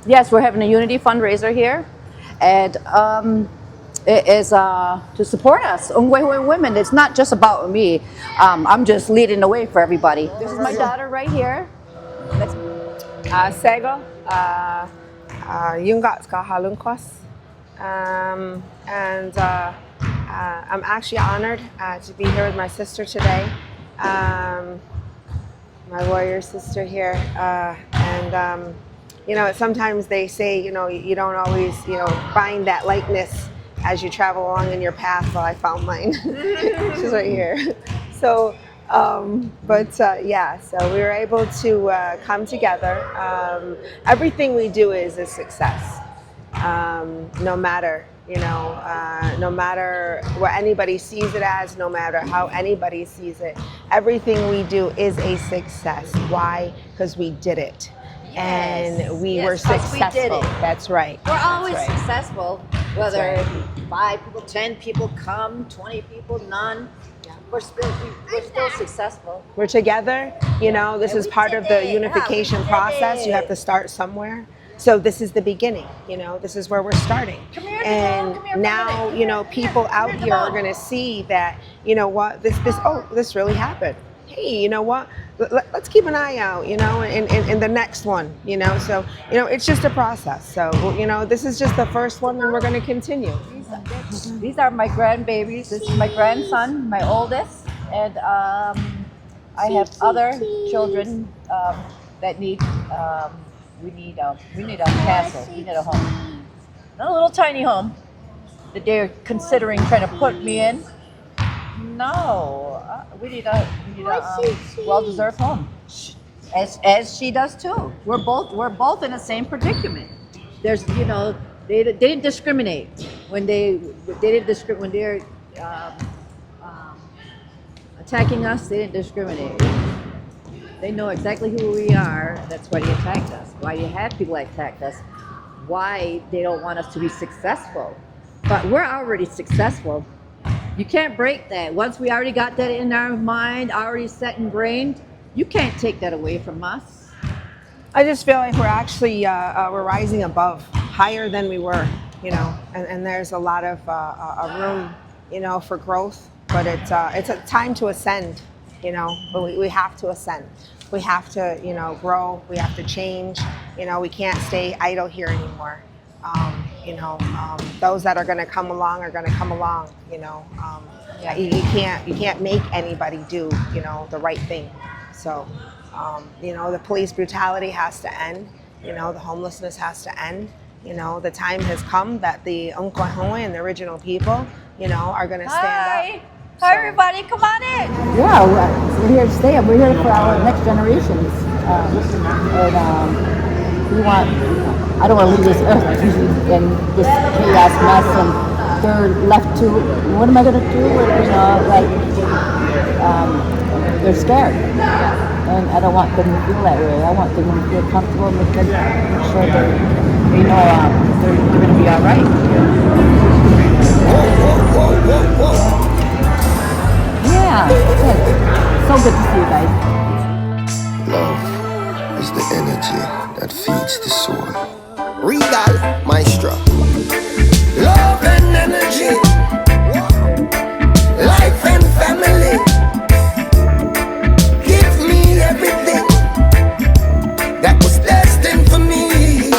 Yes, we're having a Unity fundraiser here, and it is to support us, Ungwe women. It's not just about me. I'm just leading the way for everybody. This is my daughter right here. Sego, Yungat ka halunkos, and I'm actually honored to be here with my sister today, my warrior sister here, and you know, sometimes they say, you know, you don't always, you know, find that likeness as you travel along in your path. Well, I found mine. She's right here. So, yeah, so we were able to come together. Everything we do is a success, no matter, you know, no matter what anybody sees it as, no matter how anybody sees it. Everything we do is a success. Why? Because we did it. Yes. And we Yes, were 'cause successful. we did it. That's right. We're always That's right. successful, whether That's 5 people, 10 people come, 20 people, none. We're still successful. We're together, you know, this And is we part did of the it. unification Yeah, we did process. You have it. to start somewhere. So this is the beginning, you know, this is where we're starting. Come here, And come here, come now, here, you know, come here, people come out here, here are come on. going to see that, you know what, this really happened. Hey, you know what, let's keep an eye out, you know, in the next one, you know. So, you know, it's just a process. So, you know, this is just the first one and we're going to continue. These are my grandbabies. This is my grandson, my oldest, and I have other children that need. We need a castle. We need a home, not a little tiny home that they're considering trying to put me in. No, we need a well-deserved home, as she does too. We're both in the same predicament. There's, you know, they didn't discriminate when they didn't discriminate when they're attacking us. They didn't discriminate. They know exactly who we are. That's why they attacked us. Why you have people that attacked us. Why they don't want us to be successful. But we're already successful. You can't break that. Once we already got that in our mind, already set ingrained, you can't take that away from us. I just feel like we're actually we're rising above, higher than we were, you know, and there's a lot of room, you know, for growth. But it's a time to ascend, you know. But we have to ascend. We have to, you know, grow. We have to change. You know, we can't stay idle here anymore. You know, those that are going to come along are going to come along. You know, Yeah. you can't make anybody do, you know, the right thing. So, you know, the police brutality has to end. You know, the homelessness has to end. You know, the time has come that the Unkwahoe and the original people, you know, are going to stand up. Hi, everybody, come on in. Yeah, we're here to stay. We're here for our next generations. And we want, I don't want to leave this earth in this chaos mess, and they're left to, what am I going to do? You know, like, they're scared. And I don't want them to feel that way. I want them to feel comfortable and make sure they know they're going to be all right. Yeah, good. So good to see you guys. Love is the energy that feeds the soul. Regal Maestro. Love and energy. Life and family. Give me everything that was destined for me.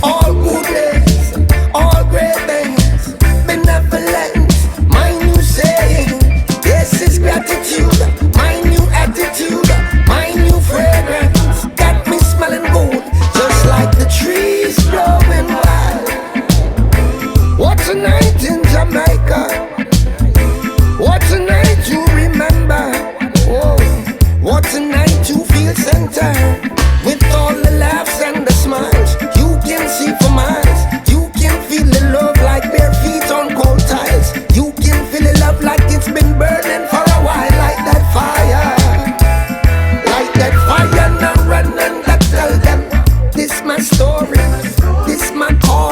All goodness, all great things, benevolence. My new saying, this is gratitude. My new attitude, my new fragrance, got me smelling good, just like the trees blowing wild. What a night in Jamaica. What a night to remember. Oh, what a night to feel centered. With all the laughs and the smiles, you can see for miles. You can feel the love like bare feet on cold tiles. You can feel the love like it's been burning for a while. Like that fire. Like that fire, now run and tell them, this my story, this my call.